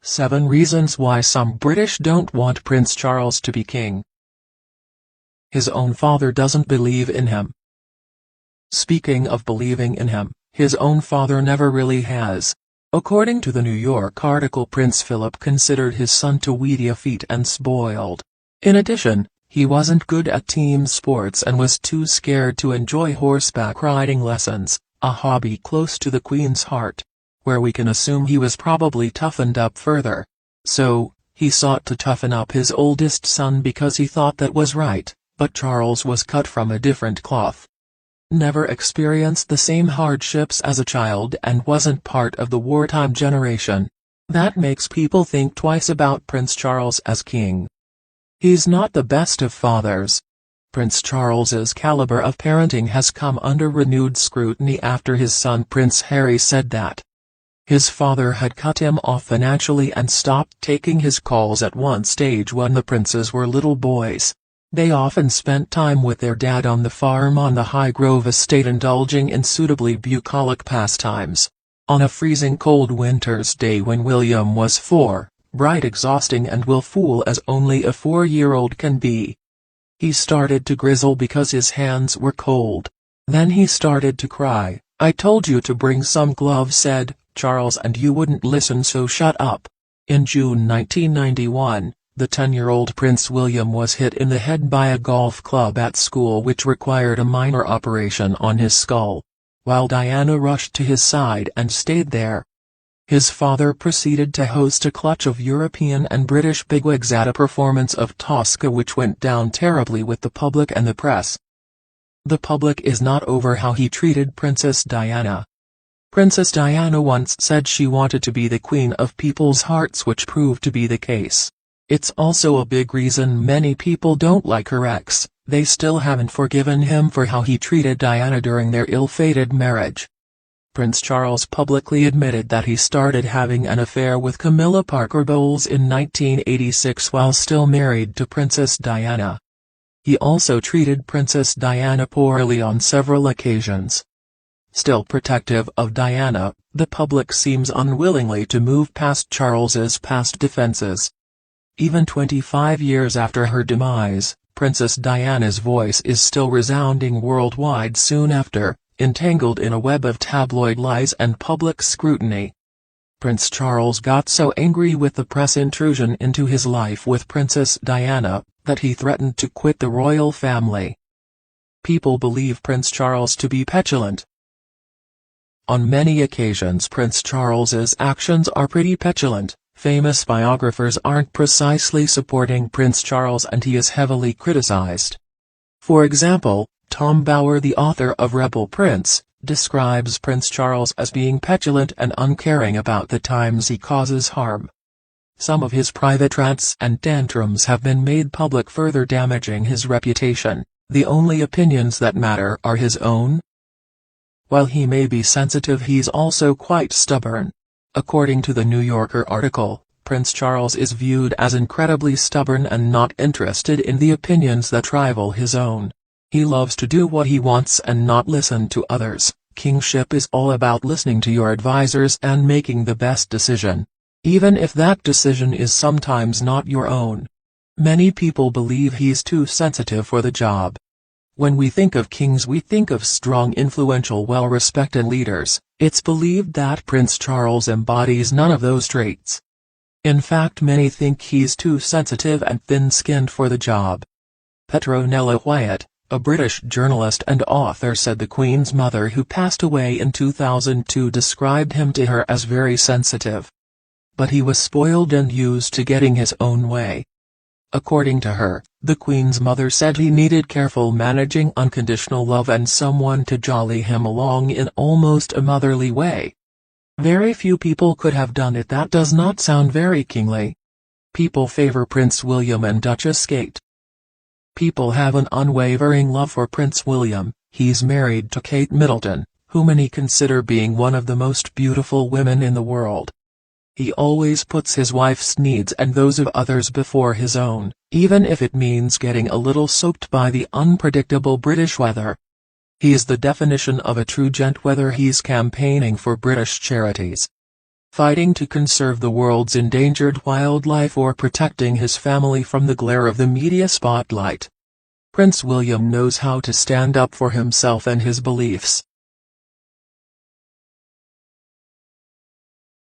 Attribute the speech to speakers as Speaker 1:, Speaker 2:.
Speaker 1: 7 Reasons Why Some British Don't Want Prince Charles to be King. His own father doesn't believe in him. Speaking of believing in him, his own father never really has. According to the New York article, Prince Philip considered his son too weedy of feet and spoiled. In addition, he wasn't good at team sports and was too scared to enjoy horseback riding lessons, a hobby close to the Queen's heart, where we can assume he was probably toughened up further. So, he sought to toughen up his oldest son because he thought that was right, but Charles was cut from a different cloth. Never experienced the same hardships as a child and wasn't part of the wartime generation. That makes people think twice about Prince Charles as king. He's not the best of fathers. Prince Charles's caliber of parenting has come under renewed scrutiny after his son Prince Harry said that his father had cut him off financially and stopped taking his calls at one stage when the princes were little boys. They often spent time with their dad on the farm on the Highgrove estate, indulging in suitably bucolic pastimes. On a freezing cold winter's day when William was 4, bright, exhausting and willful as only a 4-year-old can be, he started to grizzle because his hands were cold. Then he started to cry. "I told you to bring some gloves," said Charles, "and you wouldn't listen, so shut up." In June 1991, the 10-year-old Prince William was hit in the head by a golf club at school, which required a minor operation on his skull, while Diana rushed to his side and stayed there. His father proceeded to host a clutch of European and British bigwigs at a performance of Tosca which went down terribly with the public and the press. The public is not over how he treated Princess Diana. Princess Diana once said she wanted to be the queen of people's hearts, which proved to be the case. It's also a big reason many people don't like her ex. They still haven't forgiven him for how he treated Diana during their ill-fated marriage. Prince Charles publicly admitted that he started having an affair with Camilla Parker Bowles in 1986 while still married to Princess Diana. He also treated Princess Diana poorly on several occasions. Still protective of Diana, the public seems unwillingly to move past Charles's past defenses. Even 25 years after her demise, Princess Diana's voice is still resounding worldwide soon after, entangled in a web of tabloid lies and public scrutiny. Prince Charles got so angry with the press intrusion into his life with Princess Diana, that he threatened to quit the royal family. People believe Prince Charles to be petulant. On many occasions Prince Charles's actions are pretty petulant. Famous biographers aren't precisely supporting Prince Charles and he is heavily criticized. For example, Tom Bower, the author of Rebel Prince, describes Prince Charles as being petulant and uncaring about the times he causes harm. Some of his private rants and tantrums have been made public, further damaging his reputation. The only opinions that matter are his own. While he may be sensitive, he's also quite stubborn. According to the New Yorker article, Prince Charles is viewed as incredibly stubborn and not interested in the opinions that rival his own. He loves to do what he wants and not listen to others. Kingship is all about listening to your advisors and making the best decision, even if that decision is sometimes not your own. Many people believe he's too sensitive for the job. When we think of kings, we think of strong, influential, well-respected leaders. It's believed that Prince Charles embodies none of those traits. In fact, many think he's too sensitive and thin-skinned for the job. Petronella Wyatt, a British journalist and author, said the Queen's mother, who passed away in 2002, described him to her as very sensitive. But he was spoiled and used to getting his own way. According to her, the Queen's mother said he needed careful managing, unconditional love and someone to jolly him along in almost a motherly way. Very few people could have done it. That does not sound very kingly. People favor Prince William and Duchess Kate. People have an unwavering love for Prince William. He's married to Kate Middleton, who many consider being one of the most beautiful women in the world. He always puts his wife's needs and those of others before his own, even if it means getting a little soaked by the unpredictable British weather. He is the definition of a true gent, whether he's campaigning for British charities, fighting to conserve the world's endangered wildlife or protecting his family from the glare of the media spotlight. Prince William knows how to stand up for himself and his beliefs.